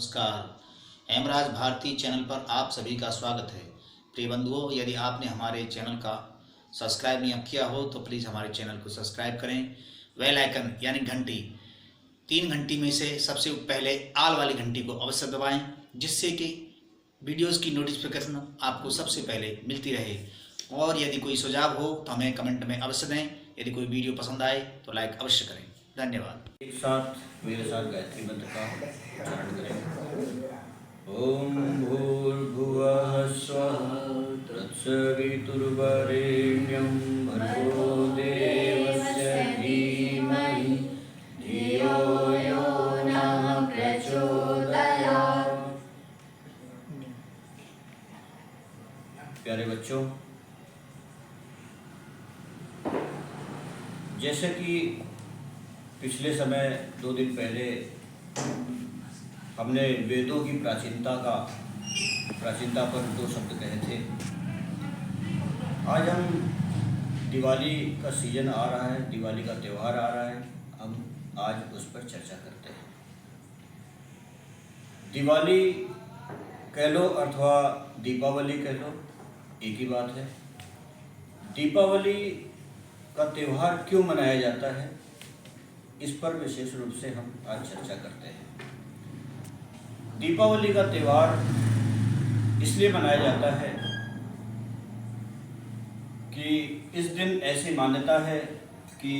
नमस्कार। हेमराज भारती चैनल पर आप सभी का स्वागत है। प्रिय बंधुओं, यदि आपने हमारे चैनल का सब्सक्राइब नहीं किया हो तो प्लीज़ हमारे चैनल को सब्सक्राइब करें। बेल आइकन यानी घंटी, 3 घंटी में से सबसे पहले आल वाली घंटी को अवश्य दबाएं, जिससे कि वीडियोस की नोटिफिकेशन आपको सबसे पहले मिलती रहे। और यदि कोई सुझाव हो तो हमें कमेंट में अवश्य दें। यदि कोई वीडियो पसंद आए तो लाइक अवश्य करें। धन्यवाद। एक साथ मेरे साथ गायत्री मंत्र का उच्चारण करें। ओम भूर्भुवः स्वः तत्सवितुर्वरेण्यं भर्गो देवस्य धीमहि धियो यो नः प्रचोदयात्। प्यारे बच्चों, जैसे कि पिछले समय 2 दिन पहले हमने वेदों की प्राचीनता पर 2 शब्द कहे थे। आज हम दिवाली का सीजन आ रहा है, दिवाली का त्यौहार आ रहा है, हम आज उस पर चर्चा करते हैं। दिवाली कह लो अथवा दीपावली कह लो, एक ही बात है। दीपावली का त्यौहार क्यों मनाया जाता है, इस पर विशेष रूप से हम आज चर्चा करते हैं। दीपावली का त्यौहार इसलिए मनाया जाता है कि इस दिन ऐसी मान्यता है कि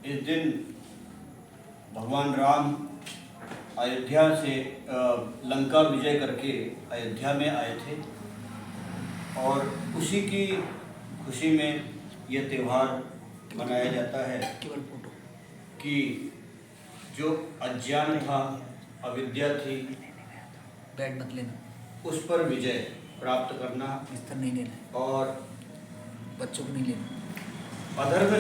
इस दिन भगवान राम अयोध्या से लंका विजय करके अयोध्या में आए थे और उसी की खुशी में यह त्यौहार मनाया जाता है कि जो अज्ञान था, अविद्या थी, बैट मत लेना, उस पर विजय प्राप्त करना बिस्तर नहीं लेना और बच्चों को नहीं लेना, अधर्म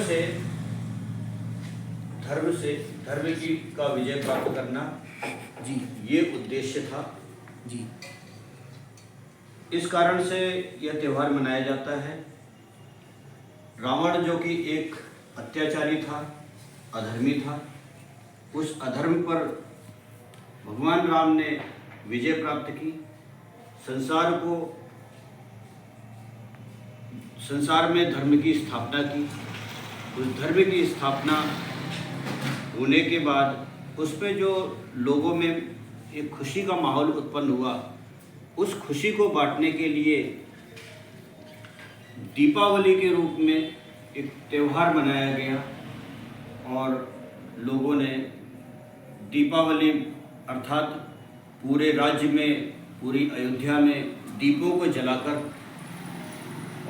से धर्म की का विजय प्राप्त करना जी, ये उद्देश्य था जी। इस कारण से यह त्यौहार मनाया जाता है। रावण जो कि एक अत्याचारी था, अधर्मी था, उस अधर्म पर भगवान राम ने विजय प्राप्त की। संसार में धर्म की स्थापना की। उस धर्म की स्थापना होने के बाद उस पे जो लोगों में एक खुशी का माहौल उत्पन्न हुआ, उस खुशी को बांटने के लिए दीपावली के रूप में एक त्यौहार मनाया गया और लोगों ने दीपावली अर्थात पूरे राज्य में, पूरी अयोध्या में दीपों को जलाकर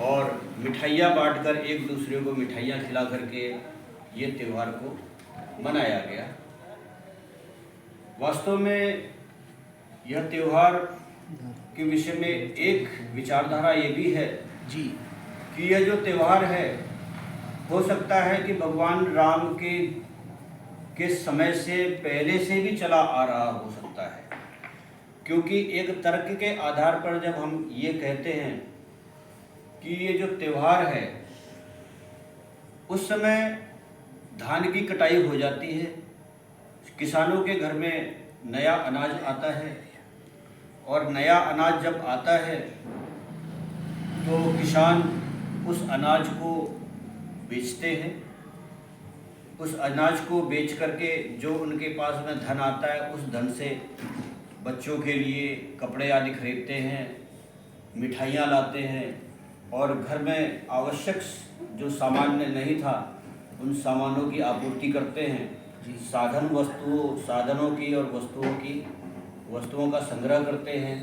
और मिठाइयाँ बांटकर, एक दूसरे को मिठाइयाँ खिला करके ये त्यौहार को मनाया गया। वास्तव में यह त्यौहार के विषय में एक विचारधारा ये भी है जी कि यह जो त्यौहार है, हो सकता है कि भगवान राम के समय से पहले से भी चला आ रहा हो सकता है, क्योंकि एक तर्क के आधार पर जब हम ये कहते हैं कि ये जो त्यौहार है, उस समय धान की कटाई हो जाती है, किसानों के घर में नया अनाज आता है और नया अनाज जब आता है तो किसान उस अनाज को बेचते हैं। उस अनाज को बेच करके जो उनके पास में धन आता है, उस धन से बच्चों के लिए कपड़े आदि खरीदते हैं, मिठाइयाँ लाते हैं और घर में आवश्यक जो सामान नहीं था उन सामानों की आपूर्ति करते हैं। साधनों की और वस्तुओं का संग्रह करते हैं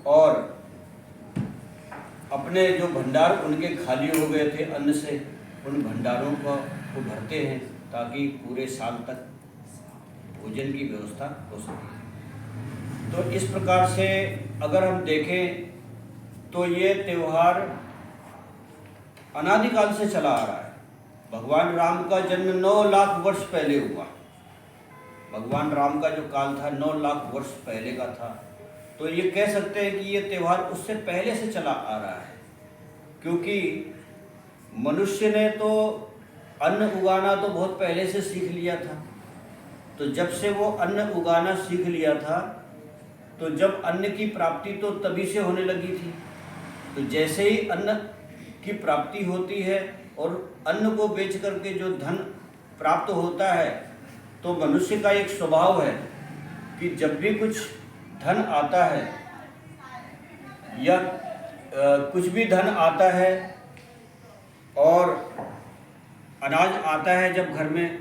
और अपने जो भंडार उनके खाली हो गए थे अन्न से, उन भंडारों को भरते हैं ताकि पूरे साल तक भोजन की व्यवस्था हो सके। तो इस प्रकार से अगर हम देखें तो ये त्यौहार अनादिकाल से चला आ रहा है। भगवान राम का जन्म 9 लाख वर्ष पहले हुआ। भगवान राम का जो काल था 9 लाख वर्ष पहले का था। तो ये कह सकते हैं कि ये त्यौहार उससे पहले से चला आ रहा है, क्योंकि मनुष्य ने तो अन्न उगाना तो बहुत पहले से सीख लिया था। तो जब से वो अन्न उगाना सीख लिया था, तो जब अन्न की प्राप्ति तो तभी से होने लगी थी। तो जैसे ही अन्न की प्राप्ति होती है और अन्न को बेच करके जो धन प्राप्त होता है, तो मनुष्य का एक स्वभाव है कि जब भी कुछ धन आता है या कुछ भी धन आता है और अनाज आता है जब घर में,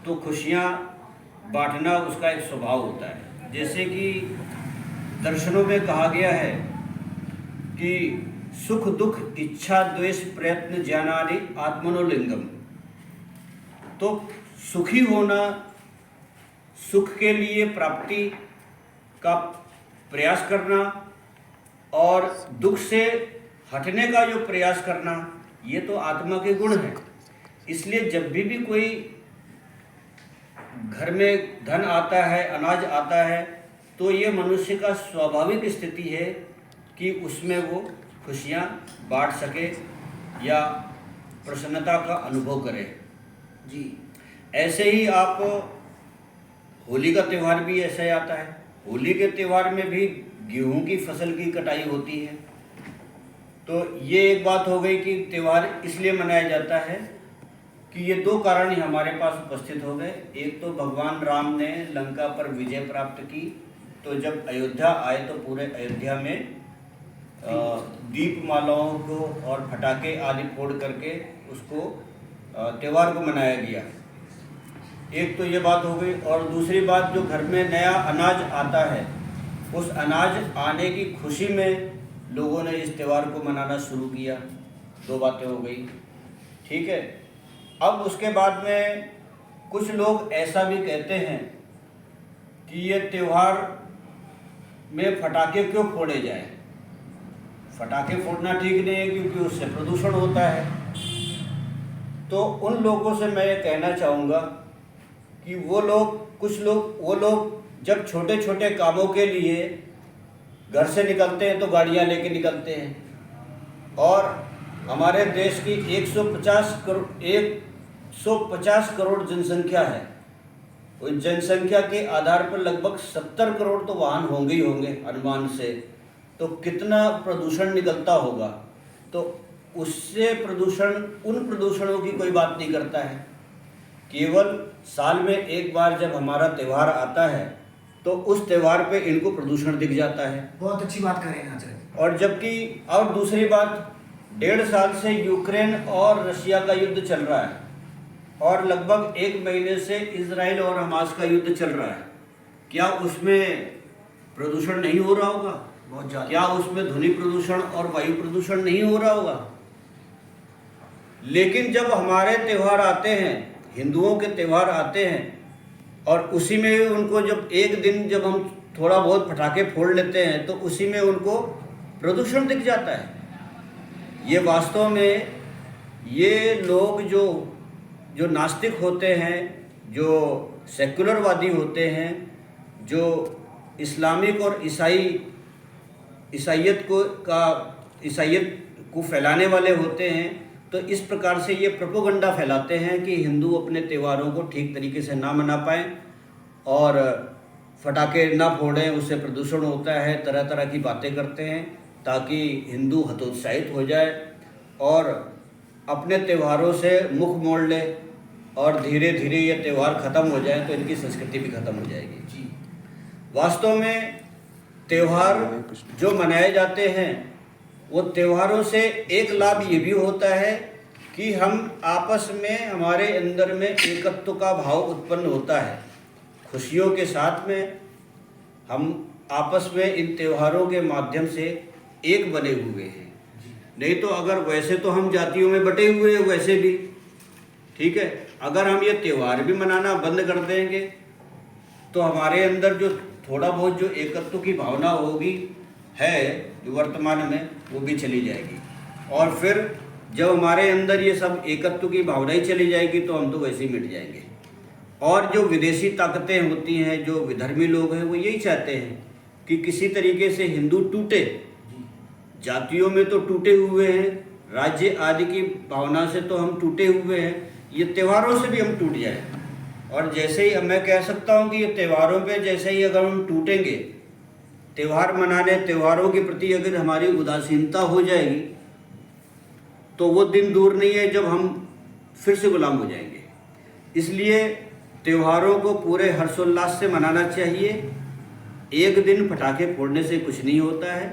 तो खुशियाँ बांटना उसका एक स्वभाव होता है। जैसे कि दर्शनों में कहा गया है कि सुख दुख इच्छा द्वेष प्रयत्न ज्ञानादि आत्मनोलिंगम। तो सुखी होना, सुख के लिए प्राप्ति का प्रयास करना और दुख से हटने का जो प्रयास करना, ये तो आत्मा के गुण हैं। इसलिए जब भी कोई घर में धन आता है, अनाज आता है, तो ये मनुष्य का स्वाभाविक स्थिति है कि उसमें वो खुशियाँ बांट सके या प्रसन्नता का अनुभव करे। जी। ऐसे ही आप होली का त्यौहार भी ऐसे आता है। होली के त्यौहार में भी गेहूं की फसल की कटाई होती है। तो ये एक बात हो गई कि त्यौहार इसलिए मनाया जाता है कि ये दो कारण ही हमारे पास उपस्थित हो गए। एक तो भगवान राम ने लंका पर विजय प्राप्त की, तो जब अयोध्या आए तो पूरे अयोध्या में दीप मालाओं को और फटाके आदि फोड़ करके उसको त्यौहार को मनाया गया। एक तो ये बात हो गई। और दूसरी बात, जो घर में नया अनाज आता है, उस अनाज आने की खुशी में लोगों ने इस त्यौहार को मनाना शुरू किया। दो बातें हो गई, ठीक है। अब उसके बाद में कुछ लोग ऐसा भी कहते हैं कि ये त्यौहार में फटाके क्यों फोड़े जाए। फटाके फोड़ना ठीक नहीं है क्योंकि उससे प्रदूषण होता है। तो उन लोगों से मैं ये कहना चाहूँगा कि वो लोग जब छोटे छोटे कामों के लिए घर से निकलते हैं तो गाड़ियाँ लेके निकलते हैं। और हमारे देश की 150 करोड़ जनसंख्या है। उस जनसंख्या के आधार पर लगभग 70 करोड़ तो वाहन होंगे ही होंगे अनुमान से। तो कितना प्रदूषण निकलता होगा। तो उससे उन प्रदूषणों की कोई बात नहीं करता है। केवल साल में एक बार जब हमारा त्यौहार आता है तो उस त्यौहार पे इनको प्रदूषण दिख जाता है। बहुत अच्छी बात कर रहे हैं आचार्य। और जबकि और दूसरी बात, 1.5 साल से यूक्रेन और रशिया का युद्ध चल रहा है और लगभग 1 महीने से इजराइल और हमास का युद्ध चल रहा है। क्या उसमें प्रदूषण नहीं हो रहा होगा? बहुत ज़्यादा। क्या उसमें ध्वनि प्रदूषण और वायु प्रदूषण नहीं हो रहा होगा? लेकिन जब हमारे त्यौहार आते हैं, हिंदुओं के त्यौहार आते हैं, और उसी में उनको जब एक दिन जब हम थोड़ा बहुत पटाखे फोड़ लेते हैं तो उसी में उनको प्रदूषण दिख जाता है। ये वास्तव में ये लोग जो नास्तिक होते हैं, जो सेकुलरवादी होते हैं, जो इस्लामिक और ईसाइयत को फैलाने वाले होते हैं, तो इस प्रकार से ये प्रोपोगंडा फैलाते हैं कि हिंदू अपने त्योहारों को ठीक तरीके से ना मना पाएँ और फटाके ना फोड़ें, उससे प्रदूषण होता है, तरह तरह की बातें करते हैं ताकि हिंदू हतोत्साहित हो जाए और अपने त्योहारों से मुख मोड़ ले और धीरे धीरे ये त्यौहार ख़त्म हो जाए तो इनकी संस्कृति भी ख़त्म हो जाएगी। जी। वास्तव में त्यौहार जो मनाए जाते हैं, वो त्योहारों से एक लाभ ये भी होता है कि हम आपस में, हमारे अंदर में एकत्व का भाव उत्पन्न होता है। खुशियों के साथ में हम आपस में इन त्योहारों के माध्यम से एक बने हुए हैं। नहीं तो अगर वैसे तो हम जातियों में बटे हुए हैं वैसे भी, ठीक है। अगर हम ये त्यौहार भी मनाना बंद कर देंगे तो हमारे अंदर जो थोड़ा बहुत जो एकत्व की भावना होगी है जो वर्तमान में, वो भी चली जाएगी। और फिर जब हमारे अंदर ये सब एकत्व की भावना ही चली जाएगी तो हम तो वैसे ही मिट जाएंगे। और जो विदेशी ताकतें होती हैं, जो विधर्मी लोग हैं, वो यही चाहते हैं कि किसी तरीके से हिंदू टूटे। जातियों में तो टूटे हुए हैं, राज्य आदि की भावना से तो हम टूटे हुए हैं, ये त्योहारों से भी हम टूट जाए। और जैसे ही अब मैं कह सकता हूँ कि ये त्योहारों पे जैसे ही अगर हम टूटेंगे, त्यौहार मनाने, त्योहारों के प्रति अगर हमारी उदासीनता हो जाएगी, तो वो दिन दूर नहीं है जब हम फिर से गुलाम हो जाएंगे। इसलिए त्योहारों को पूरे हर्षोल्लास से मनाना चाहिए। एक दिन पटाखे फोड़ने से कुछ नहीं होता है।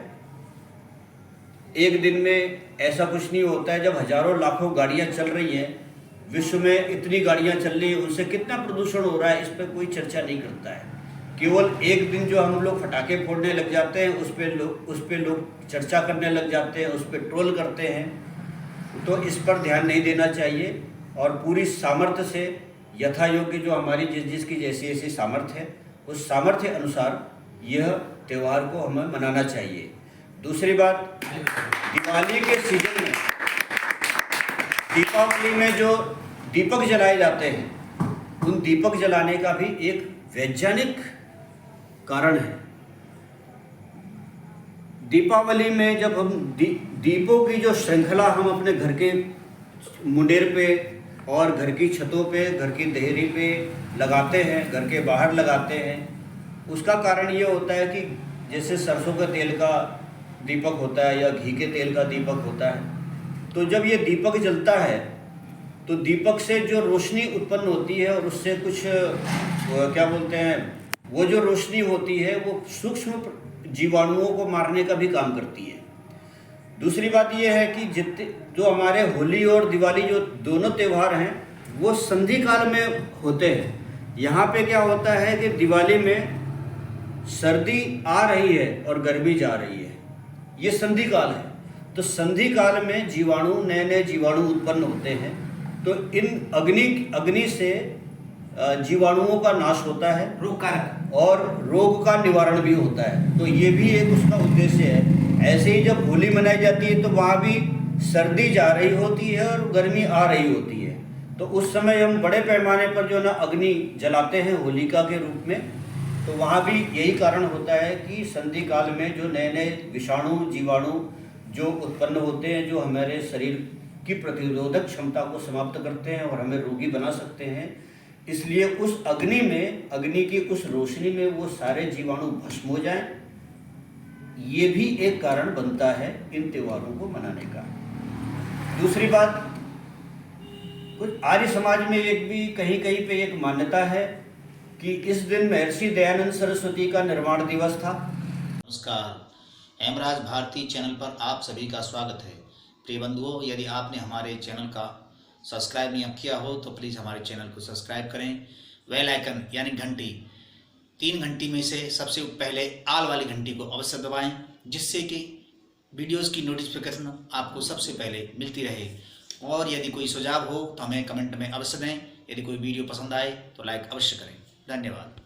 एक दिन में ऐसा कुछ नहीं होता है। जब हजारों लाखों गाड़ियां चल रही हैं, विश्व में इतनी गाड़ियां चल रही हैं, उनसे कितना प्रदूषण हो रहा है, इस पर कोई चर्चा नहीं करता है। केवल एक दिन जो हम लोग पटाखे फोड़ने लग जाते हैं, उस पे लोग चर्चा करने लग जाते हैं, उस पर ट्रोल करते हैं। तो इस पर ध्यान नहीं देना चाहिए और पूरी सामर्थ्य से यथा योग्य जो हमारी जिसकी जैसी जैसी सामर्थ्य है, उस सामर्थ्य अनुसार यह त्यौहार को हमें मनाना चाहिए। दूसरी बात, दिवाली के सीजन में, दीपावली में जो दीपक जलाए जाते हैं, उन दीपक जलाने का भी एक वैज्ञानिक कारण है। दीपावली में जब हम दीपों की जो श्रृंखला हम अपने घर के मुंडेर पे और घर की छतों पे, घर की देहरी पे लगाते हैं, घर के बाहर लगाते हैं, उसका कारण ये होता है कि जैसे सरसों का तेल का दीपक होता है या घी के तेल का दीपक होता है, तो जब ये दीपक जलता है तो दीपक से जो रोशनी उत्पन्न होती है और उससे कुछ क्या बोलते हैं, वो जो रोशनी होती है वो सूक्ष्म जीवाणुओं को मारने का भी काम करती है। दूसरी बात ये है कि जितने जो हमारे होली और दिवाली जो दोनों त्यौहार हैं, वो संधि काल में होते हैं। यहाँ पे क्या होता है कि दिवाली में सर्दी आ रही है और गर्मी जा रही है, ये संधि काल है। तो संधि काल में जीवाणु, नए नए जीवाणु उत्पन्न होते हैं, तो इन अग्नि से जीवाणुओं का नाश होता है, रोग कारक, और रोग का निवारण भी होता है। तो ये भी एक उसका उद्देश्य है। ऐसे ही जब होली मनाई जाती है तो वहाँ भी सर्दी जा रही होती है और गर्मी आ रही होती है, तो उस समय हम बड़े पैमाने पर जो ना अग्नि जलाते हैं होलिका के रूप में। तो वहाँ भी यही कारण होता है कि संधि काल में जो नए नए विषाणु, जीवाणु जो उत्पन्न होते हैं, जो हमारे शरीर की प्रतिरोधक क्षमता को समाप्त करते हैं और हमें रोगी बना सकते हैं, इसलिए उस अग्नि में, अग्नि की उस रोशनी में वो सारे जीवाणु भस्म हो जाएं, ये भी एक कारण बनता है इन त्योहारों को मनाने का। दूसरी बात, कुछ आर्य समाज में एक भी कहीं कहीं पे एक मान्यता है कि इस दिन महर्षि दयानंद सरस्वती का निर्वाण दिवस था। नमस्कार, हेमराज भारती चैनल पर आप सभी का स्वागत है। प्रिय बंधुओं, यदि आपने हमारे चैनल का सब्सक्राइब नहीं किया हो तो प्लीज़ हमारे चैनल को सब्सक्राइब करें। बेल आइकन यानी घंटी, 3 घंटी में से सबसे पहले आल वाली घंटी को अवश्य दबाएं, जिससे कि वीडियोस की नोटिफिकेशन आपको सबसे पहले मिलती रहे। और यदि कोई सुझाव हो तो हमें कमेंट में अवश्य दें। यदि कोई वीडियो पसंद आए तो लाइक अवश्य करें। धन्यवाद।